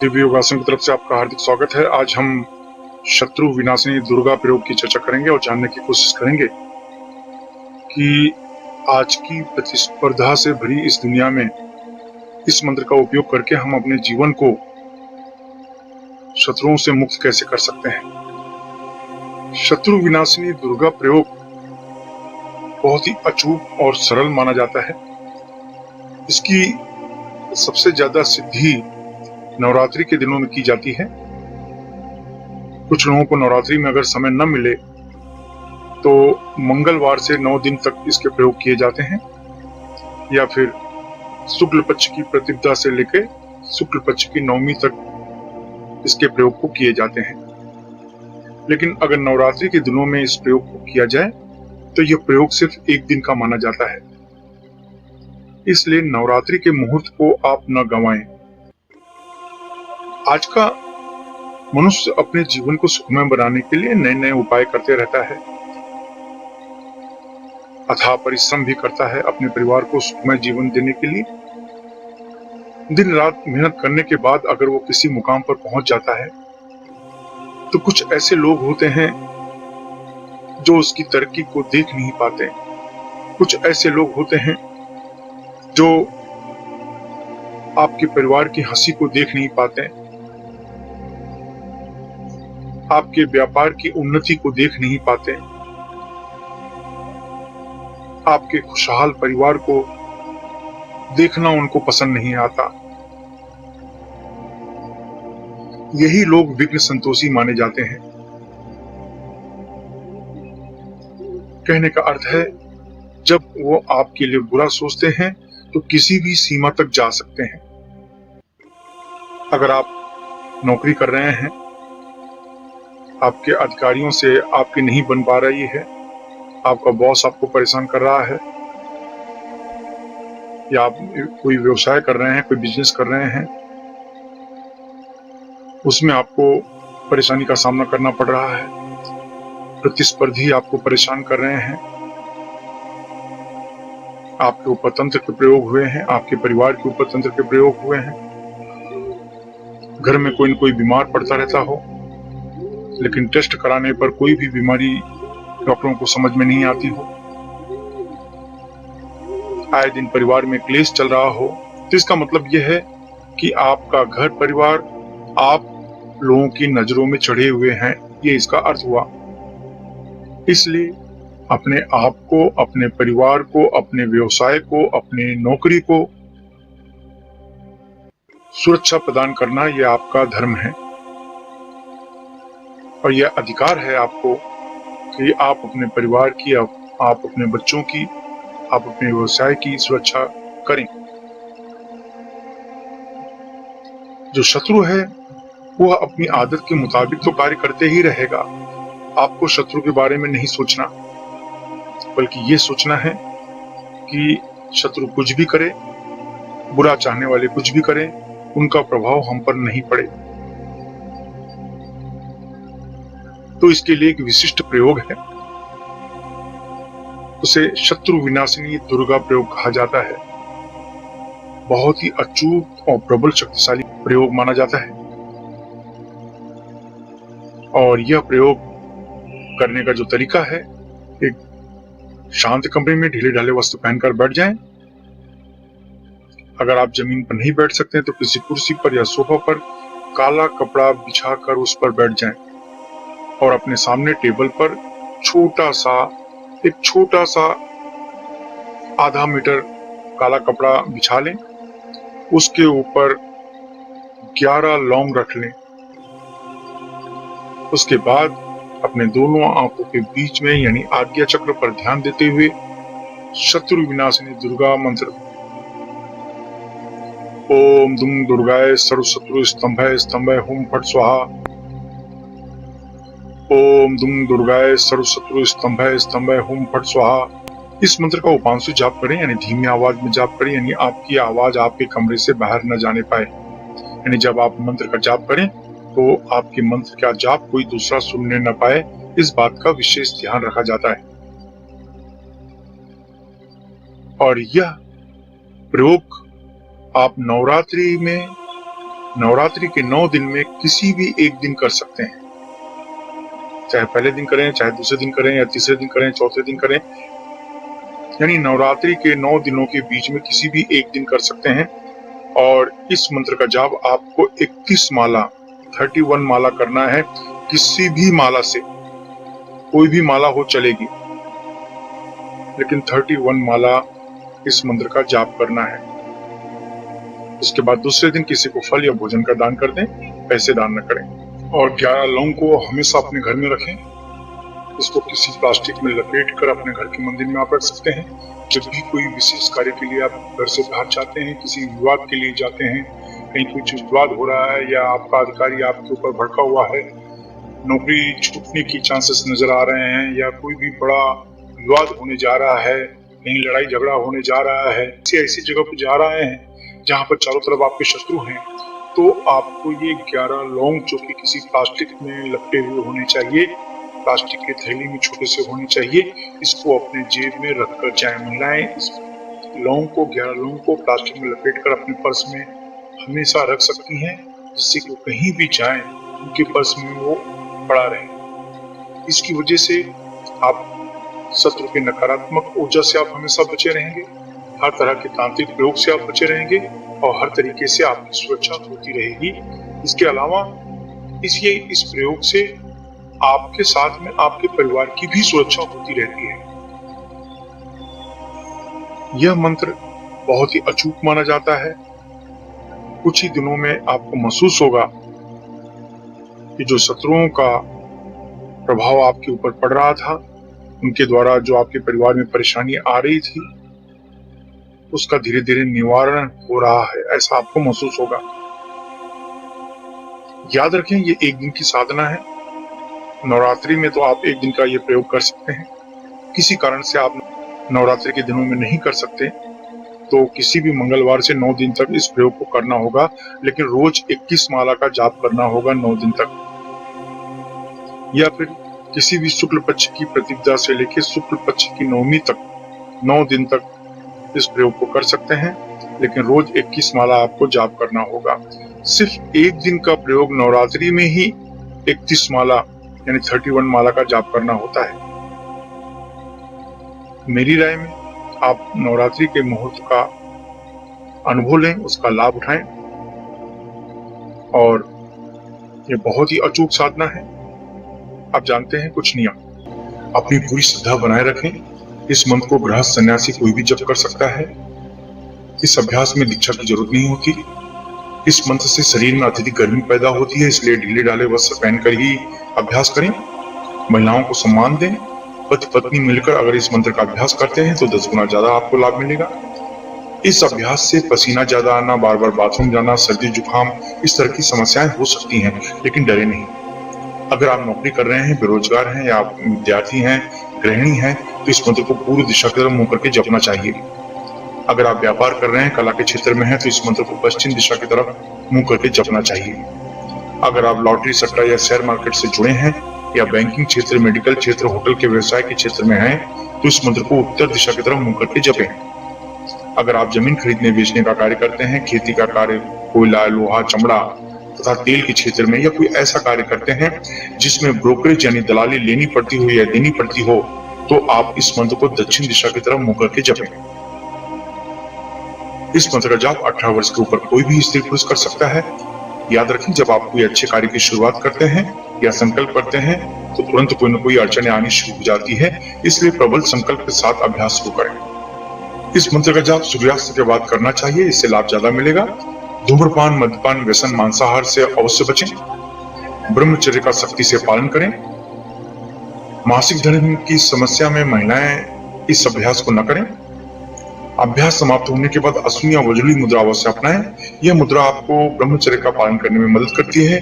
दिव्य योगासन की तरफ से आपका हार्दिक स्वागत है। आज हम शत्रु विनाशिनी दुर्गा प्रयोग की चर्चा करेंगे और जानने की कोशिश करेंगे कि आज की प्रतिस्पर्धा से भरी इस दुनिया में इस मंत्र का उपयोग करके हम अपने जीवन को शत्रुओं से मुक्त कैसे कर सकते हैं। शत्रु विनाशिनी दुर्गा प्रयोग बहुत ही अचूक और सरल माना जाता है। इसकी सबसे ज्यादा सिद्धि नवरात्रि के दिनों में की जाती है। कुछ लोगों को नवरात्रि में अगर समय न मिले तो मंगलवार से 9 दिन तक इसके प्रयोग किए जाते हैं, या फिर शुक्ल पक्ष की प्रतिपदा से लेकर शुक्ल पक्ष की नवमी तक इसके प्रयोग को किए जाते हैं। लेकिन अगर नवरात्रि के दिनों में इस प्रयोग को किया जाए तो यह प्रयोग सिर्फ एक दिन का माना जाता है। इसलिए नवरात्रि के मुहूर्त को आप न गंवाएं। आज का मनुष्य अपने जीवन को सुखमय बनाने के लिए नए नए उपाय करते रहता है, अथाह परिश्रम भी करता है अपने परिवार को सुखमय जीवन देने के लिए। दिन रात मेहनत करने के बाद अगर वो किसी मुकाम पर पहुंच जाता है तो कुछ ऐसे लोग होते हैं जो उसकी तरक्की को देख नहीं पाते। कुछ ऐसे लोग होते हैं जो आपके परिवार की हंसी को देख नहीं पाते, आपके व्यापार की उन्नति को देख नहीं पाते, आपके खुशहाल परिवार को देखना उनको पसंद नहीं आता। यही लोग विघ्न संतोषी माने जाते हैं। कहने का अर्थ है, जब वो आपके लिए बुरा सोचते हैं तो किसी भी सीमा तक जा सकते हैं। अगर आप नौकरी कर रहे हैं, आपके अधिकारियों से आपकी नहीं बन पा रही है, आपका बॉस आपको परेशान कर रहा है, या आप कोई व्यवसाय कर रहे हैं, कोई बिजनेस कर रहे हैं, उसमें आपको परेशानी का सामना करना पड़ रहा है, प्रतिस्पर्धी आपको परेशान कर रहे हैं, आपके ऊपर तंत्र के प्रयोग हुए हैं, आपके परिवार के ऊपर तंत्र के प्रयोग हुए हैं, घर में कोई न कोई बीमार पड़ता रहता हो, लेकिन टेस्ट कराने पर कोई भी बीमारी डॉक्टरों को समझ में नहीं आती हो, आए दिन परिवार में क्लेश चल रहा हो, तो इसका मतलब यह है कि आपका घर परिवार आप लोगों की नजरों में चढ़े हुए हैं। ये इसका अर्थ हुआ। इसलिए अपने आप को, अपने परिवार को, अपने व्यवसाय को, अपने नौकरी को सुरक्षा प्रदान करना यह आपका धर्म है और यह अधिकार है आपको कि आप अपने परिवार की, आप अपने बच्चों की, आप अपने व्यवसाय की सुरक्षा करें। जो शत्रु है वह अपनी आदत के मुताबिक तो कार्य करते ही रहेगा। आपको शत्रु के बारे में नहीं सोचना, बल्कि ये सोचना है कि शत्रु कुछ भी करे, बुरा चाहने वाले कुछ भी करें, उनका प्रभाव हम पर नहीं पड़े। तो इसके लिए एक विशिष्ट प्रयोग है, उसे शत्रु विनाशिनी दुर्गा प्रयोग कहा जाता है। बहुत ही अचूक और प्रबल शक्तिशाली प्रयोग माना जाता है और यह प्रयोग करने का जो तरीका है, एक शांत कमरे में ढीले ढाले वस्त्र पहनकर बैठ जाएं। अगर आप जमीन पर नहीं बैठ सकते तो किसी कुर्सी पर या सोफा पर काला कपड़ा बिछाकर उस पर बैठ जाएं और अपने सामने टेबल पर एक छोटा सा आधा मीटर काला कपड़ा बिछा लें। उसके ऊपर 11 लौंग रख लें। उसके बाद अपने दोनों आंखों के बीच में यानी आज्ञा चक्र पर ध्यान देते हुए शत्रु विनाशिनी दुर्गा मंत्र ओम दुम दुर्गाय सर्वशत्रु स्तंभय स्तंभय हुम फट स्वाहा, ओम दुम दुर्गाय सर्वशत्रु स्तंभय स्तंभय हुम फट स्वाहा। इस मंत्र का उपांशु जाप करें, यानी धीमी आवाज में जाप करें, यानी आपकी आवाज आपके कमरे से बाहर न जाने पाए। यानी जब आप मंत्र का जाप करें तो आपके मंत्र का जाप कोई दूसरा सुनने न पाए, इस बात का विशेष ध्यान रखा जाता है। और यह प्रयोग आप नवरात्रि में नवरात्रि के 9 दिन में किसी भी एक दिन कर सकते हैं, चाहे पहले दिन करें, चाहे दूसरे दिन करें, या तीसरे दिन करें, चौथे दिन करें। यानी नवरात्रि के 9 दिनों के बीच में किसी भी एक दिन कर सकते हैं। और इस मंत्र का जाप आपको 31 माला 31 माला करना है। किसी भी माला से, कोई भी माला हो चलेगी, लेकिन 31 माला इस मंत्र का जाप करना है। उसके बाद दूसरे दिन किसी को फल या भोजन का दान कर दें, पैसे दान न करें। और 11 लौंग को हमेशा अपने घर में रखें। इसको किसी प्लास्टिक में लपेट कर अपने घर के मंदिर में आप रख सकते हैं। जब भी कोई विशेष कार्य के लिए आप घर से बाहर जाते हैं, किसी विवाद के लिए जाते हैं, कहीं कुछ विवाद हो रहा है या आपका अधिकारी आपके ऊपर भड़का हुआ है, नौकरी छूटने की चांसेस नजर आ रहे हैं, या कोई भी बड़ा विवाद होने जा रहा है, कहीं लड़ाई झगड़ा होने जा रहा है, ऐसी जगह पर जा रहे हैं जहाँ पर चारों तरफ आपके शत्रु हैं, तो आपको ये 11 लौंग जो कि किसी प्लास्टिक में लपटे हुए होने चाहिए, प्लास्टिक के थैली में छोटे से होने चाहिए, इसको अपने जेब में रखकर जाएं। महिलाएं इस लौंग को 11 लौंग को प्लास्टिक में लपेटकर अपने पर्स में हमेशा रख सकती हैं, जिससे कि कहीं भी जाएं उनके पर्स में वो पड़ा रहे। इसकी वजह से आप शत्रु के नकारात्मक ऊर्जा से आप हमेशा बचे रहेंगे, हर तरह के तांत्रिक प्रयोग से आप बचे रहेंगे और हर तरीके से आपकी सुरक्षा होती रहेगी। इसके अलावा इस प्रयोग से आपके साथ में आपके परिवार की भी सुरक्षा होती रहती है। यह मंत्र बहुत ही अचूक माना जाता है। कुछ ही दिनों में आपको महसूस होगा कि जो शत्रुओं का प्रभाव आपके ऊपर पड़ रहा था, उनके द्वारा जो आपके परिवार में परेशानी आ रही थी, उसका धीरे धीरे निवारण हो रहा है, ऐसा आपको महसूस होगा। याद रखें, ये एक दिन की साधना है। नवरात्रि में तो आप एक दिन का ये प्रयोग कर सकते हैं। किसी कारण से आप नवरात्रि के दिनों में नहीं कर सकते तो किसी भी मंगलवार से 9 दिन तक इस प्रयोग को करना होगा, लेकिन रोज 21 माला का जाप करना होगा 9 दिन तक। या फिर किसी भी शुक्ल पक्ष की प्रतिपदा से लेकर शुक्ल पक्ष की नवमी तक 9 दिन तक इस प्रयोग को कर सकते हैं, लेकिन रोज 21 माला आपको जाप करना होगा। सिर्फ एक दिन का प्रयोग नवरात्रि में ही 31 माला यानी 31 माला का जाप करना होता है। मेरी राय में आप नवरात्रि के मुहूर्त का अनुभव लें, उसका लाभ उठाएं, और ये बहुत ही अचूक साधना है। आप जानते हैं कुछ नियम, अपनी पूरी श्रद्धा बनाए रखें। इस मंत्र को गृहस्थ सन्यासी कोई भी जप कर सकता है। इस अभ्यास में दीक्षा की जरूरत नहीं होती। इस मंत्र से शरीर में अत्यधिक गर्मी पैदा होती है, इसलिए ढीले ढाले वस्त्र पहनकर ही अभ्यास करें। महिलाओं को सम्मान दें। पति पत्नी मिलकर अगर इस मंत्र का अभ्यास करते हैं तो 10 गुना ज्यादा आपको लाभ मिलेगा। इस अभ्यास से पसीना ज्यादा आना, बार बार बाथरूम जाना, सर्दी जुकाम, इस तरह की समस्याएं हो सकती हैं, लेकिन डरे नहीं। अगर आप नौकरी कर रहे हैं, बेरोजगार हैं, या आप विद्यार्थी हैं, गृहिणी हैं, तो इस मंत्र को पूर्व दिशा की तरफ मुंह करके जपना चाहिए। अगर आप व्यापार कर रहे हैं, कला के क्षेत्र में हैं, तो इस मंत्र को पश्चिम दिशा की तरफ मुंह करके जपना चाहिए। अगर आप लॉटरी, सट्टा या शेयर मार्केट से जुड़े हैं, या बैंकिंग क्षेत्र, मेडिकल क्षेत्र, होटल के व्यवसाय के क्षेत्र में हैं, तो इस मंत्र को उत्तर दिशा की तरफ मुंह करके जपें। अगर आप जमीन खरीदने बेचने का कार्य करते हैं, खेती का कार्य, कोयला, लोहा, चमड़ा तथा तेल के क्षेत्र में, या कोई ऐसा कार्य करते हैं जिसमें ब्रोकरेज यानी दलाली लेनी पड़ती हो या देनी पड़ती हो, तो आप इस मंत्र को दक्षिण दिशा की तरफ मुंह करके जपें। इस मंत्र का जाप 18 वर्ष के ऊपर कोई भी स्त्री पुरुष कर सकता है। याद रखें, जब आप कोई अच्छे कार्य की शुरुआत करते हैं या संकल्प करते हैं तो तुरंत कोई न कोई अड़चनें आनी शुरू हो जाती है, इसलिए प्रबल संकल्प के साथ अभ्यास शुरू करें। इस मंत्र का जाप सूर्यास्त के बाद करना चाहिए, इससे लाभ ज्यादा मिलेगा। धूम्रपान, मद्यपान, व्यसन, मांसाहार से अवश्य बचें। ब्रह्मचर्य का सख्ती से पालन करें। मासिक धर्म की समस्या में महिलाएं इस अभ्यास को न करें। अभ्यास समाप्त होने के बाद अश्विनी या वज्रली मुद्रा अवश्य अपनाएं। यह मुद्रा आपको ब्रह्मचर्य का पालन करने में मदद करती है।